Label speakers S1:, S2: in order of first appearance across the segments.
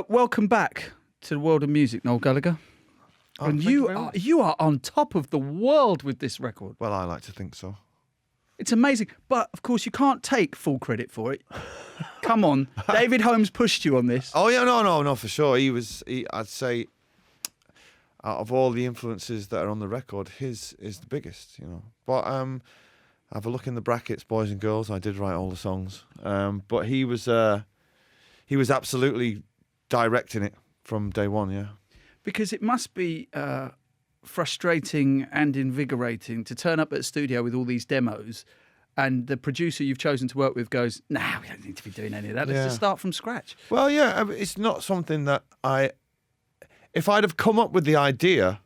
S1: Welcome back to the world of music, Noel Gallagher.
S2: Oh,
S1: And you are on top of the world with this record.
S2: Well, I like to think so.
S1: It's amazing. But, of course, you can't take full credit for it. Come on. David Holmes pushed you on this.
S2: Oh, yeah, no, for sure. I'd say, out of all the influences that are on the record, his is the biggest, But have a look in the brackets, boys and girls. I did write all the songs. But he was absolutely directing it from day one, yeah.
S1: Because it must be frustrating and invigorating to turn up at a studio with all these demos and the producer you've chosen to work with goes, nah, we don't need to be doing any of that. Let's just start from scratch.
S2: Well, yeah, it's not something that if I'd have come up with the idea,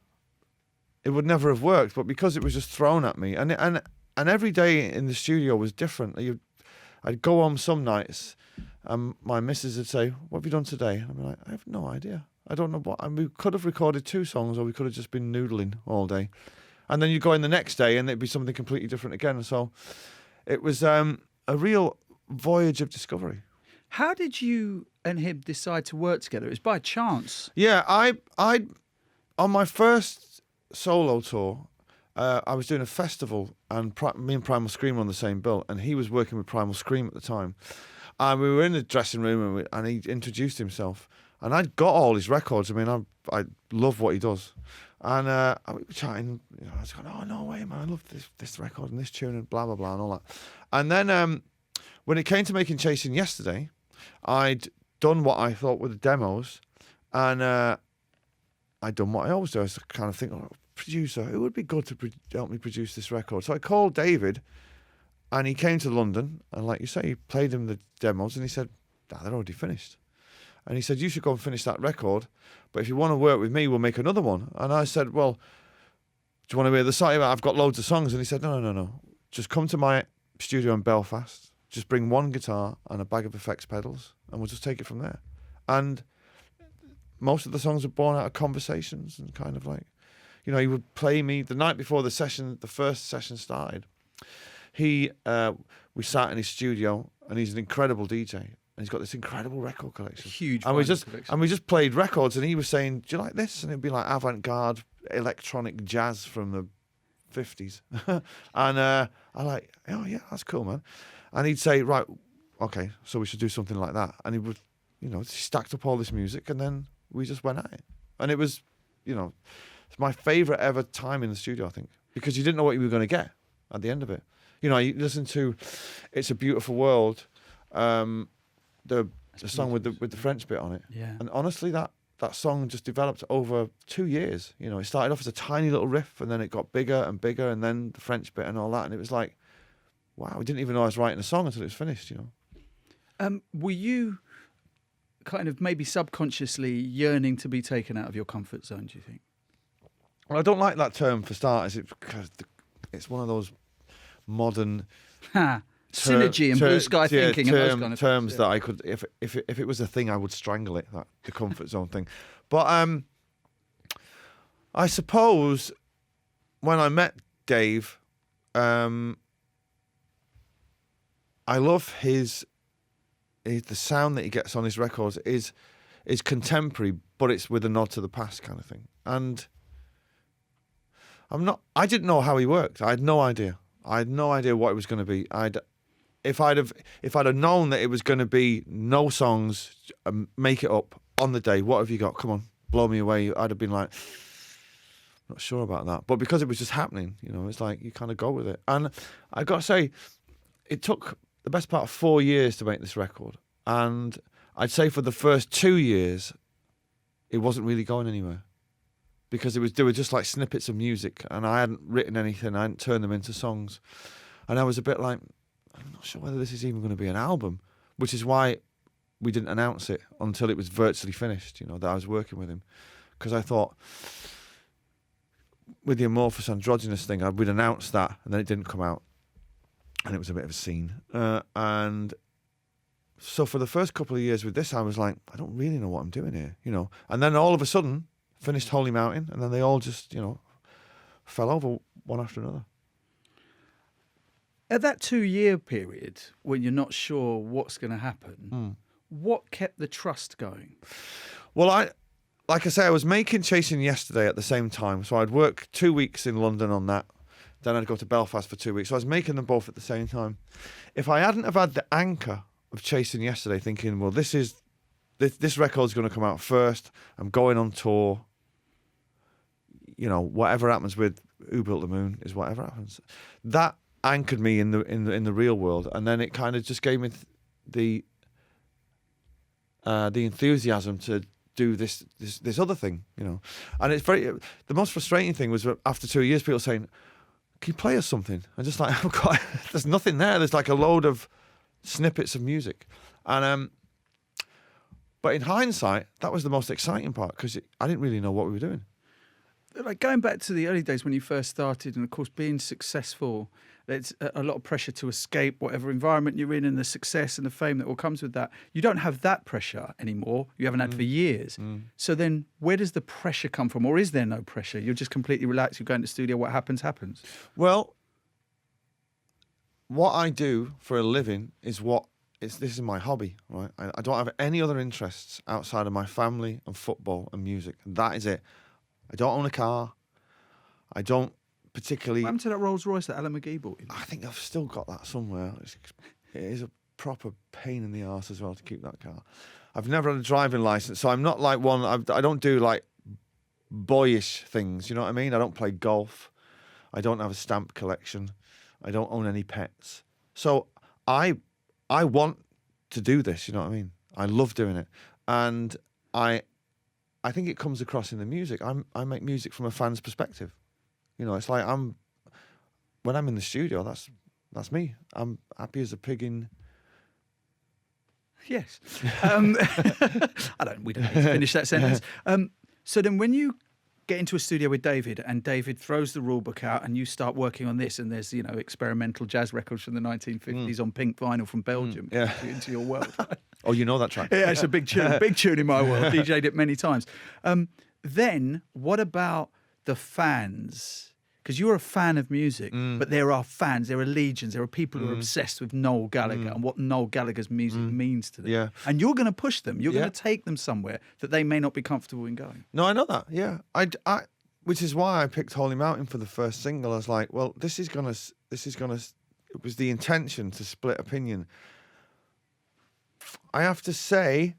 S2: it would never have worked. But because it was just thrown at me, and every day in the studio was different. I'd go home some nights, and my missus would say, "What have you done today?" And I'd be like, "I have no idea. I don't know what." And we could have recorded 2 songs, or we could have just been noodling all day. And then you go in the next day, and it'd be something completely different again. So it was a real voyage of discovery.
S1: How did you and him decide to work together? It was by chance.
S2: Yeah, I on my first solo tour, I was doing a festival, and me and Primal Scream were on the same bill, and he was working with Primal Scream at the time. And we were in the dressing room, and he introduced himself. And I'd got all his records. I mean, I love what he does. And we were chatting. I was going, "Oh, no way, man. I love this record and this tune and blah, blah, blah and all that." And then when it came to making Chasing Yesterday, I'd done what I thought were the demos. And I'd done what I always do. I was kind of thinking, producer, it would be good to help me produce this record. So I called David, and he came to London. And like you say, he played him the demos, and he said, "Nah, they're already finished." And he said, "You should go and finish that record, but if you want to work with me, we'll make another one." And I said, "Well, do you want to hear the song? I've got loads of songs." And he said, No. Just come to my studio in Belfast. Just bring one guitar and a bag of effects pedals, and we'll just take it from there." And most of the songs were born out of conversations and kind of like, he would play me the night before the first session started. We sat in his studio, and he's an incredible DJ. And he's got this incredible record collection.
S1: Huge.
S2: And we just played records, and he was saying, "Do you like this?" And it'd be like avant-garde electronic jazz from the 50s. And I like, "Oh yeah, that's cool, man." And he'd say, "Right, okay, so we should do something like that." And he would, he stacked up all this music, and then we just went at it. And it was, it's my favourite ever time in the studio, I think, because you didn't know what you were going to get at the end of it. You listen to "It's a Beautiful World," the song with the French bit on it.
S1: Yeah.
S2: And honestly, that song just developed over 2 years. It started off as a tiny little riff, and then it got bigger and bigger, and then the French bit and all that. And it was like, wow, I didn't even know I was writing a song until it was finished,
S1: Were you kind of maybe subconsciously yearning to be taken out of your comfort zone, do you think?
S2: Well, I don't like that term for starters, because it's one of those modern
S1: synergy and blue sky thinking and those kind of
S2: terms that I could, if it was a thing, I would strangle it, the comfort zone thing. But I suppose when I met Dave, I love the sound that he gets on his records is contemporary, but it's with a nod to the past kind of thing. And I didn't know how he worked. I had no idea. I had no idea what it was going to be. If I'd have known that it was going to be no songs, make it up on the day. What have you got? Come on, blow me away. I'd have been like, not sure about that. But because it was just happening, it's like you kind of go with it. And I got to say, it took the best part of 4 years to make this record. And I'd say for the first 2 years, it wasn't really going anywhere, because they were just like snippets of music, and I hadn't written anything. I hadn't turned them into songs, and I was a bit like, I'm not sure whether this is even going to be an album, which is why we didn't announce it until it was virtually finished, that I was working with him. Because I thought, with the amorphous androgynous thing, we'd announced that, and then it didn't come out, and it was a bit of a scene. And so for the first couple of years with this, I was like, I don't really know what I'm doing here, And then all of a sudden, finished Holy Mountain, and then they all just, fell over one after another.
S1: At that 2 year period, when you're not sure what's going to happen, What kept the trust going?
S2: Well, like I say, I was making Chasing Yesterday at the same time. So I'd work 2 weeks in London on that. Then I'd go to Belfast for 2 weeks. So I was making them both at the same time. If I hadn't have had the anchor of Chasing Yesterday, thinking, well, this record's going to come out first. I'm going on tour. You know, whatever happens with Who Built the Moon is whatever happens. That anchored me in the real world, and then it kind of just gave me the enthusiasm to do this other thing, you know. And it's the most frustrating thing was after 2 years, people saying, "Can you play us something?" I'm just like, there's nothing there. There's like a load of snippets of music, and but in hindsight, that was the most exciting part because I didn't really know what we were doing.
S1: Like going back to the early days when you first started, and of course being successful, there's a lot of pressure to escape whatever environment you're in and the success and the fame that all comes with that. You don't have that pressure anymore. You haven't had for years. So then where does the pressure come from? Or is there no pressure? You're just completely relaxed. You go into the studio. What happens, happens.
S2: Well, what I do for a living is this is my hobby, right? I don't have any other interests outside of my family and football and music. And that is it. I don't own a car. I don't particularly...
S1: What happened to that Rolls Royce that Alan McGee bought you?
S2: I think I've still got that somewhere. It is a proper pain in the arse as well to keep that car. I've never had a driving license, so I'm not like one... I don't do like boyish things, you know what I mean? I don't play golf. I don't have a stamp collection. I don't own any pets. So I want to do this, you know what I mean? I love doing it. And I think it comes across in the music. I make music from a fan's perspective. You know, it's like when I'm in the studio, that's me. I'm happy as a pig in...
S1: Yes. We don't need to finish that sentence. So then when you get into a studio with David and David throws the rule book out and you start working on this and there's, you know, experimental jazz records from the 1950s on pink vinyl from Belgium into your world.
S2: Oh, you know that track?
S1: Yeah, it's a big tune in my world. DJ'd it many times. Then what about the fans? Because you're a fan of music, but there are fans, there are legions, there are people who are obsessed with Noel Gallagher and what Noel Gallagher's music means to them.
S2: Yeah.
S1: And you're going to push them. You're going to take them somewhere that they may not be comfortable in going.
S2: No, I know that. Yeah, which is why I picked Holy Mountain for the first single. I was like, well, this is gonna. It was the intention to split opinion. I have to say,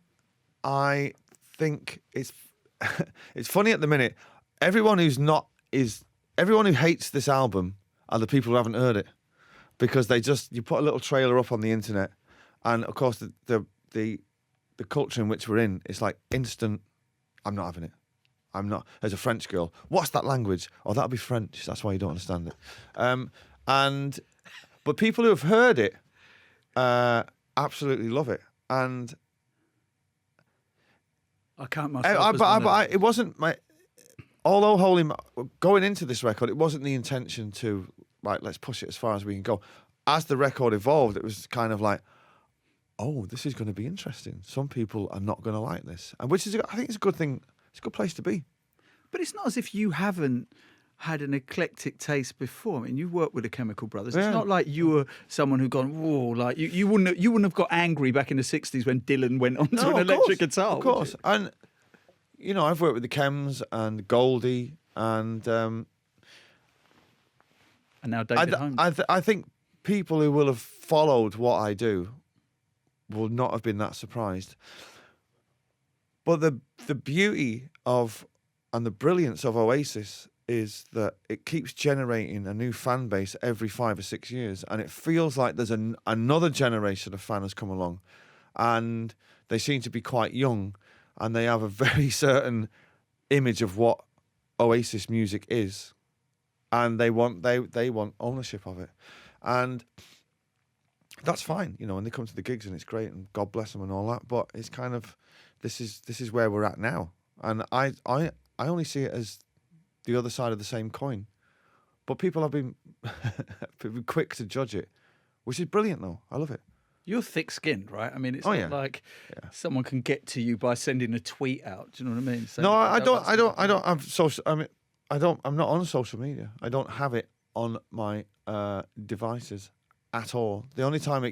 S2: I think it's it's funny at the minute. Everyone who hates this album are the people who haven't heard it, because you put a little trailer up on the internet, and of course the culture in which we're in is like instant. I'm not having it. I'm not. As a French girl, what's that language? Oh, that'll be French. That's why you don't understand it. But people who have heard it absolutely love it, and
S1: I can't myself.
S2: It wasn't my. Although going into this record, it wasn't the intention to, right, let's push it as far as we can go. As the record evolved, it was kind of like, oh, this is going to be interesting. Some people are not going to like this. And which is, I think it's a good thing. It's a good place to be.
S1: But it's not as if you haven't had an eclectic taste before. I mean, you worked with the Chemical Brothers. It's not like you were someone who gone, whoa, like you wouldn't have got angry back in the 60s when Dylan went on to an electric guitar.
S2: Of course. And you know, I've worked with the Chems and Goldie and
S1: now David Holmes.
S2: I think people who will have followed what I do will not have been that surprised. But the beauty of and the brilliance of Oasis is that it keeps generating a new fan base every 5 or 6 years, and it feels like there's another generation of fans come along, and they seem to be quite young. And they have a very certain image of what Oasis music is, and they want ownership of it, and that's fine, you know. And they come to the gigs and it's great, and God bless them and all that. But it's kind of this is where we're at now, and I only see it as the other side of the same coin. But people have been quick to judge it, which is brilliant, though. I love it.
S1: You're thick-skinned, right? I mean, it's not like someone can get to you by sending a tweet out. Do you know what I mean? So
S2: no, I don't have social. I mean, I'm not on social media. I don't have it on my devices at all. The only time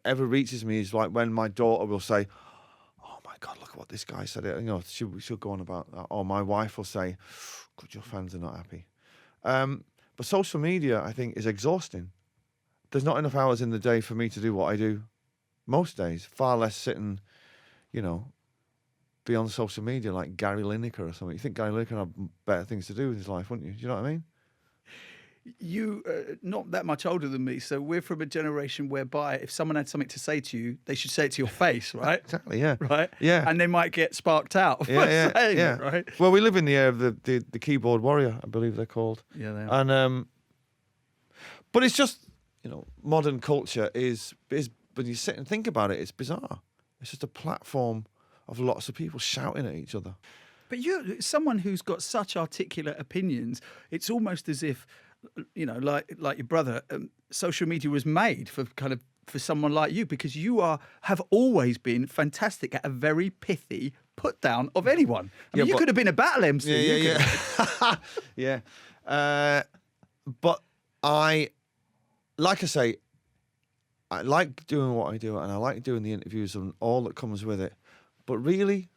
S2: ever reaches me is like when my daughter will say, "Oh my God, look at what this guy said." She'll go on about that. Or my wife will say, "God, your fans are not happy." But social media, I think, is exhausting. There's not enough hours in the day for me to do what I do most days. Far less sitting, be on social media like Gary Lineker or something. You think Gary Lineker have better things to do with his life, wouldn't you? Do you know what I mean?
S1: You not that much older than me, so we're from a generation whereby if someone had something to say to you, they should say it to your face, right?
S2: Exactly, yeah.
S1: Right?
S2: Yeah.
S1: And they might get sparked out for
S2: Yeah,
S1: saying
S2: yeah.
S1: it, right?
S2: Well, we live in the era of the keyboard warrior, I believe they're called.
S1: Yeah, they are.
S2: And but it's just, modern culture is when you sit and think about it, it's bizarre. It's just a platform of lots of people shouting at each other.
S1: But you're someone who's got such articulate opinions. It's almost as if, like your brother, social media was made for someone like you, because you have always been fantastic at a very pithy put down of anyone. I mean, you could have been a battle MC.
S2: Yeah. Yeah. But like I say, I like doing what I do, and I like doing the interviews and all that comes with it. But really,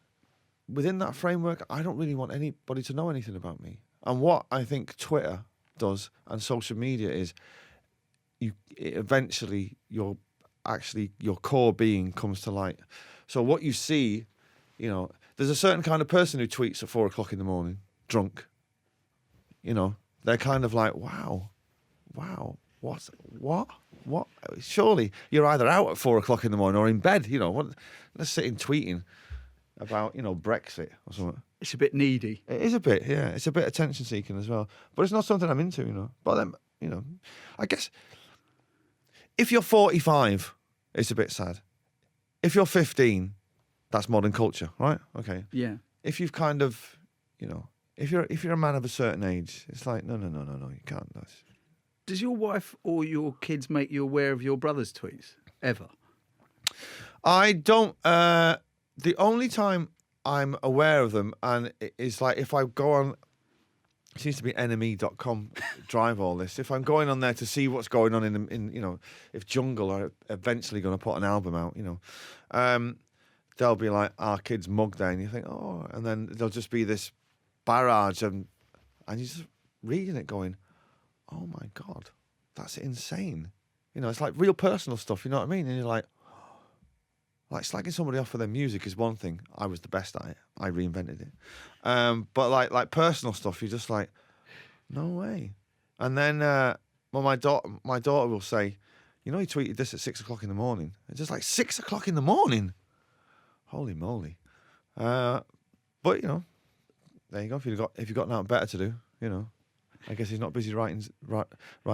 S2: within that framework, I don't really want anybody to know anything about me. And what I think Twitter does and social media is, eventually your core being comes to light. So what you see, there's a certain kind of person who tweets at 4 o'clock in the morning, drunk. They're kind of like, wow, what? Surely you're either out at 4 o'clock in the morning or in bed. Let's sit in tweeting about Brexit or something.
S1: It's a bit needy.
S2: It is a bit, yeah. It's a bit attention seeking as well, but it's not something I'm into. But then, I guess if you're 45, it's a bit sad. If you're 15, that's modern culture, right? Okay.
S1: Yeah.
S2: If you've kind of, if you're a man of a certain age, it's like no, you can't.
S1: Does your wife or your kids make you aware of your brother's tweets ever?
S2: I don't. The only time I'm aware of them, and it's like if I go on, it seems to be enemy.com drive all this. If I'm going on there to see what's going on in if Jungle are eventually going to put an album out, they'll be like, our kids mug day, and you think, oh, and then there'll just be this barrage, and you're just reading it going, oh my God, that's insane. It's like real personal stuff, you know what I mean? And you're like slagging somebody off for their music is one thing. I was the best at it. I reinvented it. But like personal stuff, you're just like, no way. And then my daughter will say, he tweeted this at 6 o'clock in the morning. It's just like 6 o'clock in the morning. Holy moly. But there you go. If you've got nothing better to do, I guess he's not busy writing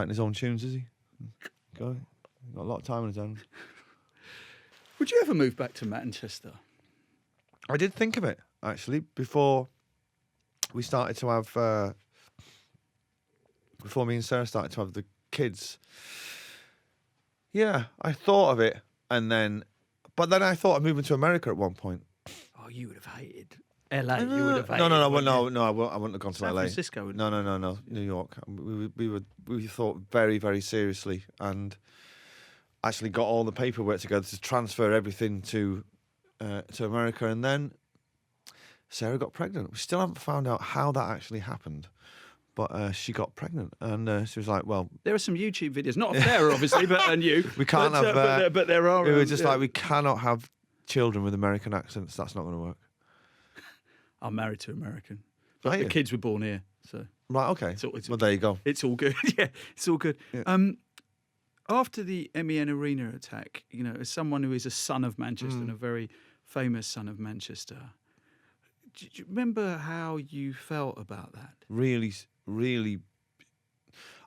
S2: his own tunes, is he? Got a lot of time on his hands.
S1: Would you ever move back to Manchester?
S2: I did think of it, actually, before we started to have... before me and Sarah started to have the kids. Yeah, I thought of it, but then I thought of moving to America at one point.
S1: Oh, you would have hated LA. You would have hated.
S2: No, I wouldn't have gone to
S1: San
S2: LA.
S1: Francisco.
S2: No, New York. We thought very, very seriously, and actually got all the paperwork together to transfer everything to America, and then Sarah got pregnant. We still haven't found out how that actually happened, but she got pregnant, and she was like, "Well,
S1: there are some YouTube videos, not of Sarah, obviously, but you.
S2: We can't have.
S1: But there are.
S2: We were just like, we cannot have children with American accents. That's not going to work.
S1: I'm married to American, but the kids were born here, so
S2: right. Okay. Well, there you go.
S1: It's all good. Yeah, it's all good.
S2: Yeah.
S1: After the MEN Arena attack, as someone who is a son of Manchester and a very famous son of Manchester, do you remember how you felt about that?
S2: Really, really.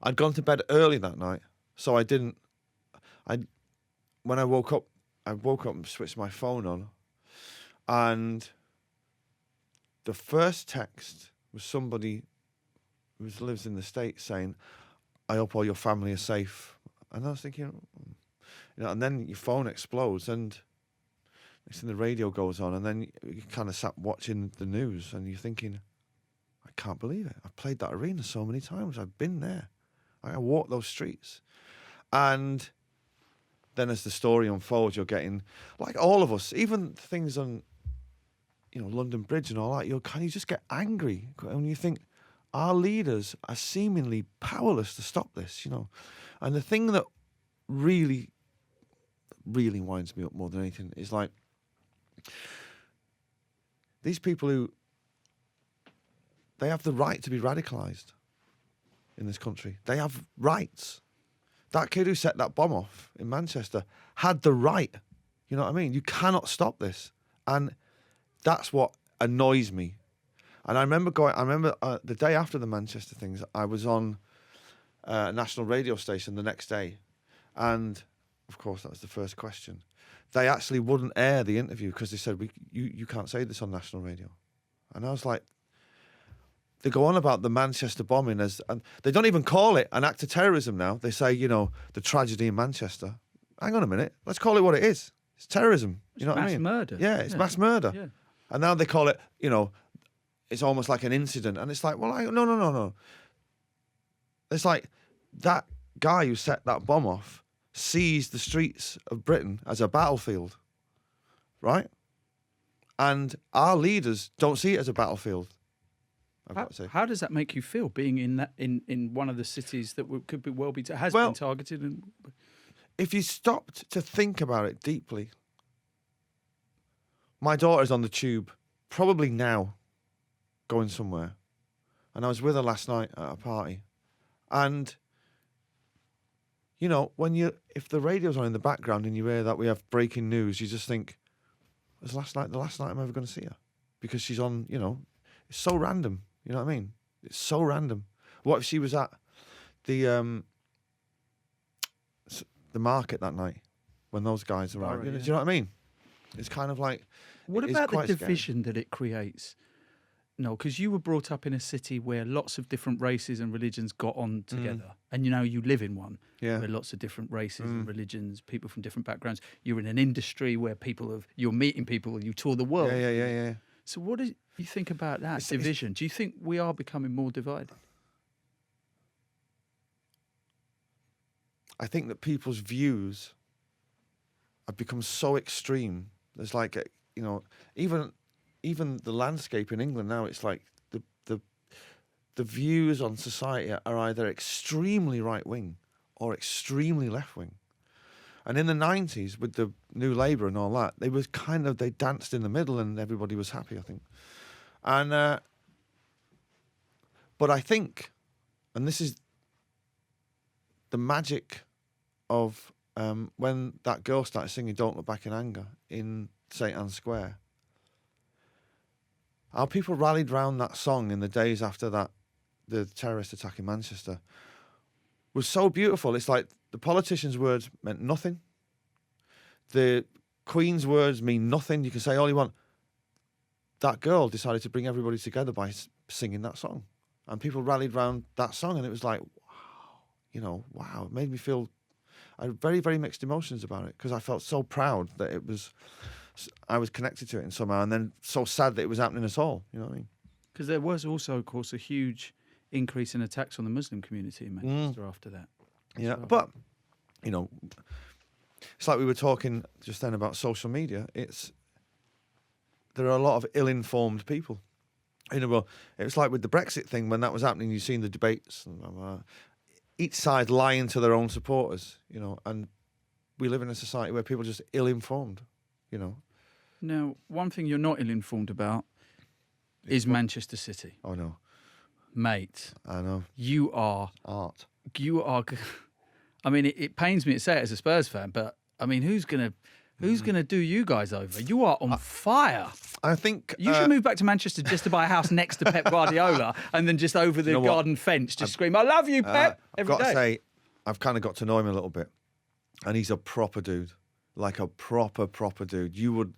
S2: I'd gone to bed early that night, so I didn't. When I woke up and switched my phone on, and the first text was somebody who lives in the States saying, "I hope all your family are safe." And I was thinking, and then your phone explodes, and next thing the radio goes on, and then you kind of sat watching the news, and you're thinking, I can't believe it. I've played that arena so many times. I've been there. I walked those streets. And then as the story unfolds, you're getting, like all of us, even things on, London Bridge and all that, you just get angry when you think our leaders are seemingly powerless to stop this, And the thing that really, really winds me up more than anything is like these people who, they have the right to be radicalised in this country. They have rights. That kid who set that bomb off in Manchester had the right. You know what I mean? You cannot stop this. And that's what annoys me. And I remember the day after the Manchester things, I was on a national radio station the next day. And, of course, that was the first question. They actually wouldn't air the interview because they said, you can't say this on national radio. And I was like, they go on about the Manchester bombing and they don't even call it an act of terrorism now. They say, the tragedy in Manchester. Hang on a minute. Let's call it what it is. It's terrorism. You know what I mean?
S1: Mass murder.
S2: Yeah, it's mass murder.
S1: Yeah.
S2: And now they call it, it's almost like an incident. And it's like, well, no. It's like that guy who set that bomb off sees the streets of Britain as a battlefield, right? And our leaders don't see it as a battlefield.
S1: How does that make you feel, being in one of the cities that could be been targeted? And
S2: if you stopped to think about it deeply, my daughter's on the tube, probably now, going somewhere, and I was with her last night at a party, and if the radio's on in the background and you hear that we have breaking news, you just think, "Was the last night I'm ever going to see her?" Because she's on, it's so random. You know what I mean? It's so random. What if she was at the market that night when those guys arrived?
S1: Right, yeah.
S2: Do you know what I mean? It's kind of like...
S1: What about the division that it creates? No, because you were brought up in a city where lots of different races and religions got on together. And you live in one where lots of different races and religions, people from different backgrounds. You're in an industry where you're meeting people, you tour the world.
S2: Yeah.
S1: So what do you think about that division? Do you think we are becoming more divided?
S2: I think that people's views have become so extreme. There's like, even the landscape in England now, it's like the views on society are either extremely right-wing or extremely left-wing. And in the 90s, with the New Labour and all that, they danced in the middle and everybody was happy, I think. And, but I think, and this is the magic of when that girl started singing Don't Look Back in Anger in St. Anne's Square, how people rallied round that song in the days after the terrorist attack in Manchester, was so beautiful. It's like the politicians' words meant nothing. The Queen's words mean nothing. You can say all you want. That girl decided to bring everybody together by singing that song. And people rallied round that song, and it was like, wow. It made me feel... I had very, very mixed emotions about it, because I felt so proud that I was connected to it in somehow, and then so sad that it was happening at all. You know what I mean?
S1: Because there was also, of course, a huge increase in attacks on the Muslim community in Manchester after that.
S2: Yeah, but, it's like we were talking just then about social media. There are a lot of ill-informed people. It was like with the Brexit thing, when that was happening, you've seen the debates, and each side lying to their own supporters, and we live in a society where people are just ill-informed,
S1: Now, one thing you're not ill-informed about is Manchester City.
S2: Oh, no.
S1: Mate.
S2: I know.
S1: You are...
S2: Art.
S1: You are... I mean, it pains me to say it as a Spurs fan, but, I mean, who's gonna do you guys over? You are on fire.
S2: I think...
S1: You should move back to Manchester just to buy a house next to Pep Guardiola and then just over the garden fence just scream, "I love you, Pep," every day.
S2: I've got to say, I've kind of got to know him a little bit. And he's a proper dude. Like a proper dude.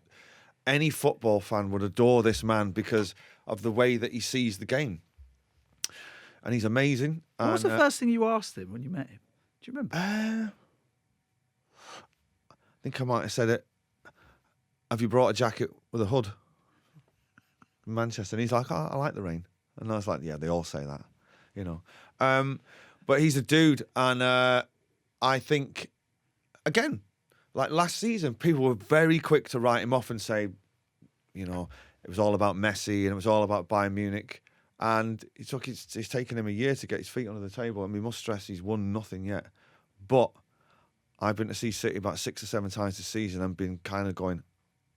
S2: Any football fan would adore this man because of the way that he sees the game. And he's amazing.
S1: What was the first thing you asked him when you met him? Do you remember?
S2: I think I might have said it. Have you brought a jacket with a hood? In Manchester. And he's like, "Oh, I like the rain." And I was like, "Yeah, they all say that, But he's a dude. And I think, again, like last season, people were very quick to write him off and say, you know, it was all about Messi and it was all about Bayern Munich. And it's taken him a year to get his feet under the table. And we must stress he's won nothing yet. But I've been to see City about 6 or 7 times this season and been kind of going,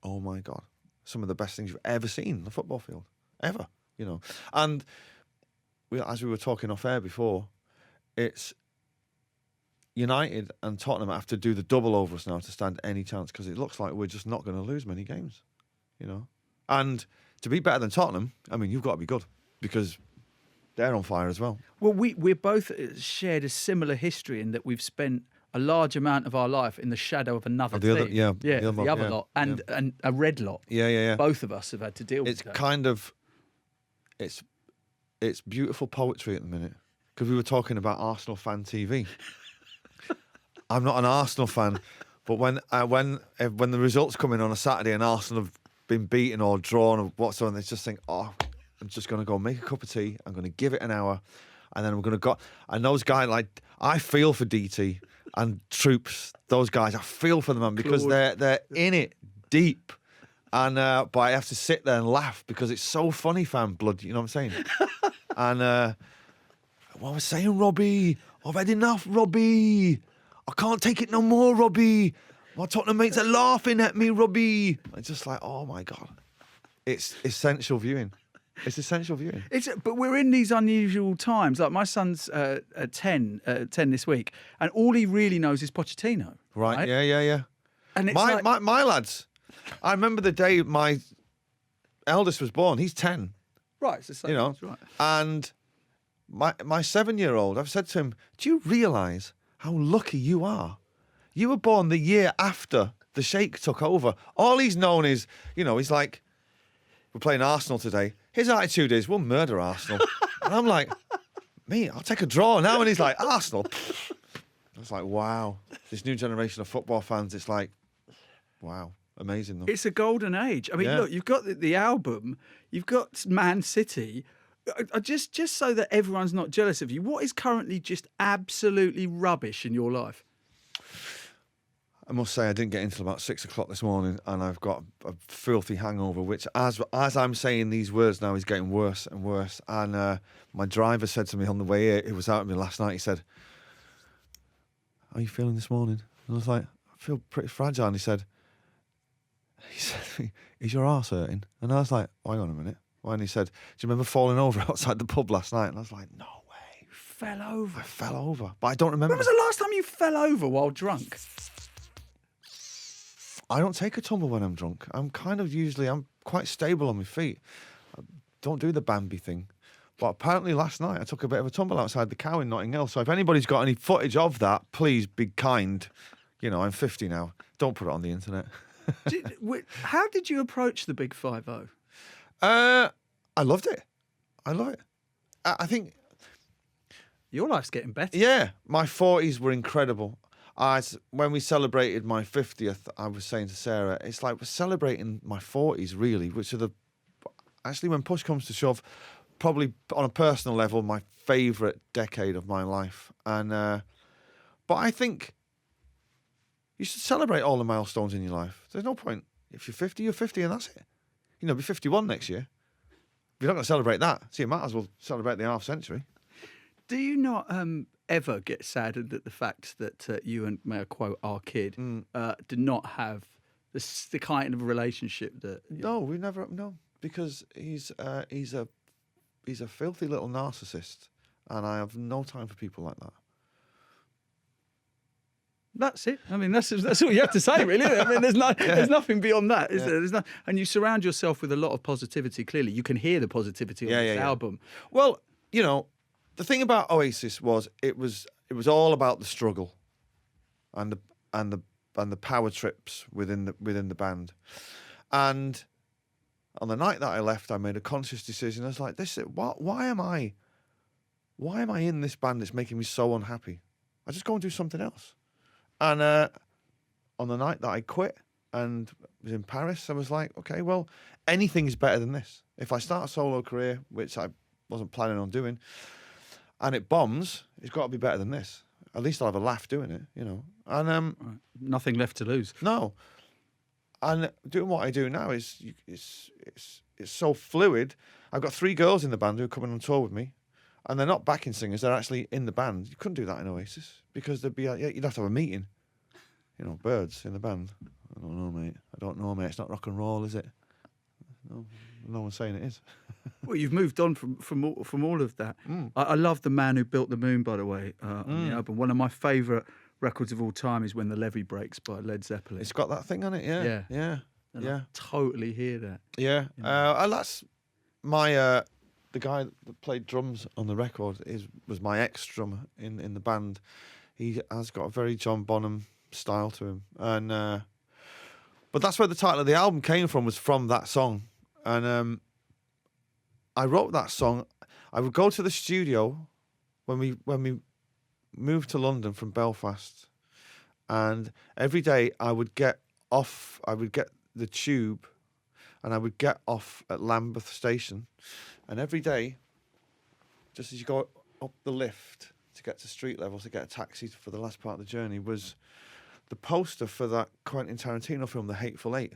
S2: oh my God, some of the best things you've ever seen on the football field. Ever, you know. And as we were talking off air before, it's United and Tottenham have to do the double over us now to stand any chance, because it looks like we're just not going to lose many games, you know. And to be better than Tottenham, I mean, you've got to be good, because they're on fire as well.
S1: Well, we're both shared a similar history in that we've spent a large amount of our life in the shadow of another
S2: the
S1: team.
S2: other,
S1: the other lot, and a red lot.
S2: Yeah.
S1: Both of us have had to deal with
S2: It's
S1: that.
S2: kind of, it's beautiful poetry at the minute, because we were talking about Arsenal fan TV. I'm not an Arsenal fan, but when the results come in on a Saturday and Arsenal have been beaten or drawn or whatsoever, they just think, oh, I'm just going to go make a cup of tea. I'm going to give it an hour, and then I'm going to go. And those guys, like, I feel for DT and Troops. Those guys, I feel for them, man, because they're in it deep. And but I have to sit there and laugh because it's so funny, fan blood. You know what I'm saying? And what was I saying, Robbie? I've had enough, Robbie. I can't take it no more, Robbie. My Tottenham mates are laughing at me, Robbie. It's just like, oh my God. It's essential viewing. It's essential viewing.
S1: But we're in these unusual times. Like my son's 10 this week, and all he really knows is Pochettino.
S2: Right? Yeah.
S1: And it's
S2: my lads. I remember the day my eldest was born. He's 10.
S1: Right, so
S2: you know,
S1: right.
S2: And my 7-year-old, I've said to him, do you realise how lucky you are? You were born the year after the Sheikh took over. All he's known is, you know, he's like, we're playing Arsenal today. His attitude is, we'll murder Arsenal. And I'm like, me, I'll take a draw now. And he's like, Arsenal. I was like, wow. This new generation of football fans, it's like, wow. Amazing, though.
S1: It's a golden age. I mean, look, you've got the album, you've got Man City. Just so that everyone's not jealous of you, what is currently just absolutely rubbish in your life?
S2: I must say, I didn't get in until about 6 o'clock this morning, and I've got a filthy hangover, which, as I'm saying these words now, is getting worse and worse. And my driver said to me on the way here, he was out with me last night, he said, how are you feeling this morning? And I was like, I feel pretty fragile. And he said to me, is your arse hurting? And I was like, oh, hang on a minute. Why? And he said, do you remember falling over outside the pub last night? And I was like, no way.
S1: You fell over.
S2: I fell over. But I don't remember.
S1: When was the last time you fell over while drunk?
S2: I don't take a tumble when I'm drunk. I'm quite stable on my feet. I don't do the Bambi thing. But apparently last night I took a bit of a tumble outside the Cow in Notting Hill. So if anybody's got any footage of that, please be kind. You know, I'm 50 now. Don't put it on the internet.
S1: How did you approach the Big 5-0?
S2: I loved it. I love it. I think
S1: your life's getting better.
S2: Yeah, my 40s were incredible. When we celebrated my 50th, I was saying to Sarah, it's like we're celebrating my 40s, really, which are actually, when push comes to shove, probably on a personal level, my favourite decade of my life. And but I think you should celebrate all the milestones in your life. There's no point. If you're 50, you're 50, and that's it. You know, be 51 next year. If you're not going to celebrate that, so you might as well celebrate the half century.
S1: Do you not ever get saddened at the fact that you and, may I quote, our kid do not have the kind of relationship that...
S2: No, we never... No, because he's a filthy little narcissist, and I have no time for people like that.
S1: That's it. I mean, that's all you have to say, really. I mean, there's nothing beyond that, is there? And you surround yourself with a lot of positivity. Clearly, you can hear the positivity on this album.
S2: Well, you know, the thing about Oasis was it was all about the struggle, and the power trips within the band. And on the night that I left, I made a conscious decision. I was like, why am I in this band that's making me so unhappy? I just go and do something else. And on the night that I quit and was in Paris, I was like, okay, well, anything is better than this. If I start a solo career, which I wasn't planning on doing, and it bombs, it's got to be better than this. At least I'll have a laugh doing it, you know. And
S1: Right. Nothing left to lose.
S2: no, and doing what I do now is it's so fluid. I've got 3 girls in the band who are coming on tour with me, and they're not backing singers; they're actually in the band. You couldn't do that in Oasis because there'd be you'd have to have a meeting. You know, birds in the band. I don't know, mate. It's not rock and roll, is it? No one's saying it is.
S1: Well, you've moved on from all of that. I love The Man Who Built the Moon, by the way, on the album. One of my favourite records of all time is When the Levee Breaks by Led Zeppelin.
S2: It's got that thing on it, yeah.
S1: And I totally hear that.
S2: Yeah. That's my the guy that played drums on the record was my ex-drummer in the band. He has got a very John Bonham style to him, and but that's where the title of the album came from, was from that song. And I wrote that song. I would go to the studio when we moved to London from Belfast, and every day I would get the tube, and I would get off at Lambeth Station, and every day, just as you go up the lift to get to street level to get a taxi for the last part of the journey, was the poster for that Quentin Tarantino film, The Hateful Eight.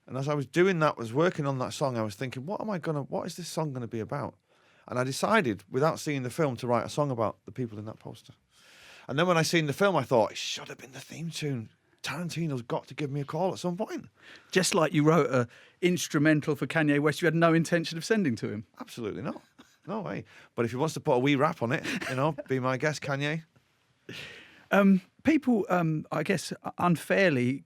S2: And as I was doing that, was working on that song, I was thinking, what is this song gonna be about? And I decided, without seeing the film, to write a song about the people in that poster. And then when I seen the film, I thought, it should have been the theme tune. Tarantino's got to give me a call at some point.
S1: Just like you wrote an instrumental for Kanye West, you had no intention of sending to him.
S2: Absolutely not. No way. But if he wants to put a wee rap on it, be my guest, Kanye.
S1: People, I guess, unfairly,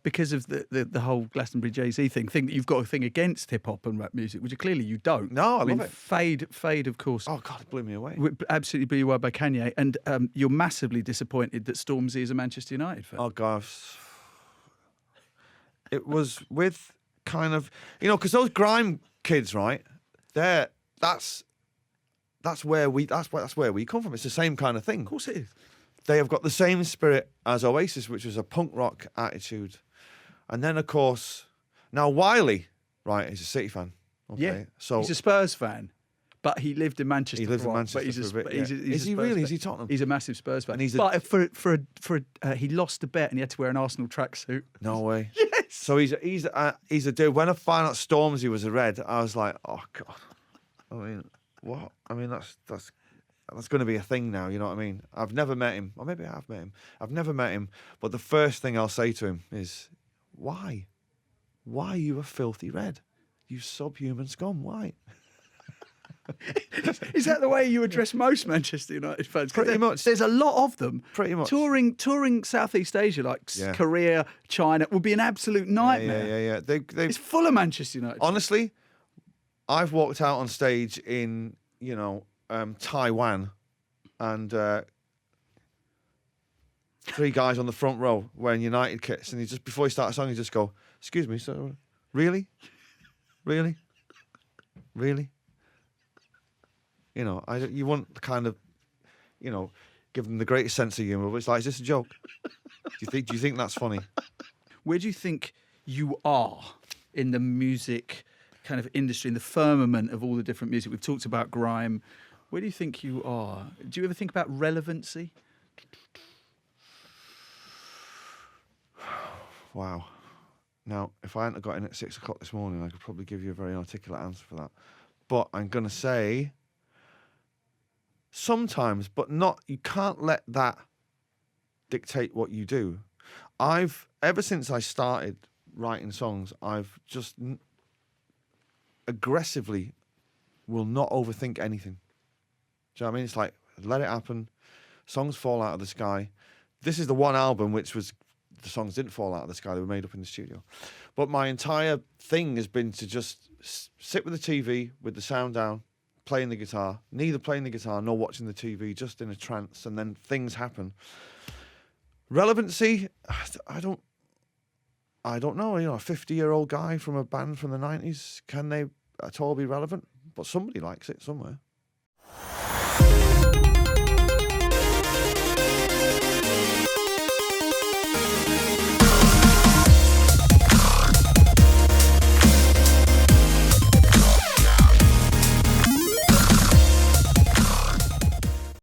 S1: because of the whole Glastonbury Jay-Z thing, think that you've got a thing against hip-hop and rap music, which clearly you don't.
S2: No, I love it.
S1: Fade, of course.
S2: Oh, God, it blew me away.
S1: Absolutely blew you away by Kanye. And you're massively disappointed that Stormzy is a Manchester United fan.
S2: Oh, God. It was with kind of, because those grime kids, right? That's where we come from. It's the same kind of thing.
S1: Of course it is.
S2: They have got the same spirit as Oasis, which was a punk rock attitude. And then, of course, now Wiley, right, is a City fan. Okay,
S1: yeah,
S2: so
S1: he's a Spurs fan, but he lived in Manchester.
S2: He lived in Manchester for a bit. Is he really? Is he Tottenham?
S1: He's a massive Spurs fan.
S2: And
S1: but he lost a bet and he had to wear an Arsenal tracksuit.
S2: No way.
S1: Yes.
S2: So he's a dude. When I found out Stormzy was a Red, I was like, oh God. I mean, what? I mean, that's going to be a thing now, you know what I mean? I've never met him, or maybe I have met him. I've never met him, but the first thing I'll say to him is, why? Why are you a filthy Red? You subhuman scum, why?
S1: Is that the way you address most Manchester United fans?
S2: Pretty much.
S1: There's a lot of them.
S2: Pretty much.
S1: Touring Southeast Asia, like Korea, China, would be an absolute nightmare.
S2: Yeah.
S1: It's full of Manchester United.
S2: Honestly, I've walked out on stage in, Taiwan, and 3 guys on the front row wearing United kits, and before he starts a song, he just go, "Excuse me, sir, really? Really? Really?" You want to kind of, give them the greatest sense of humour. But it's like, is this a joke? Do you think that's funny?
S1: Where do you think you are in the music kind of industry, in the firmament of all the different music? We've talked about grime. Where do you think you are? Do you ever think about relevancy?
S2: Wow. Now, if I hadn't got in at 6 o'clock this morning, I could probably give you a very articulate answer for that. But I'm going to say sometimes, but not. You can't let that dictate what you do. Ever since I started writing songs, I've just aggressively will not overthink anything. Do you know what I mean? It's like, let it happen. Songs fall out of the sky. This is the one album which was, the songs didn't fall out of the sky. They were made up in the studio. But my entire thing has been to just sit with the TV, with the sound down, playing the guitar, neither playing the guitar nor watching the TV, just in a trance, and then things happen. Relevancy, I don't know. A 50-year-old guy from a band from the 90s, can they at all be relevant? But somebody likes it somewhere.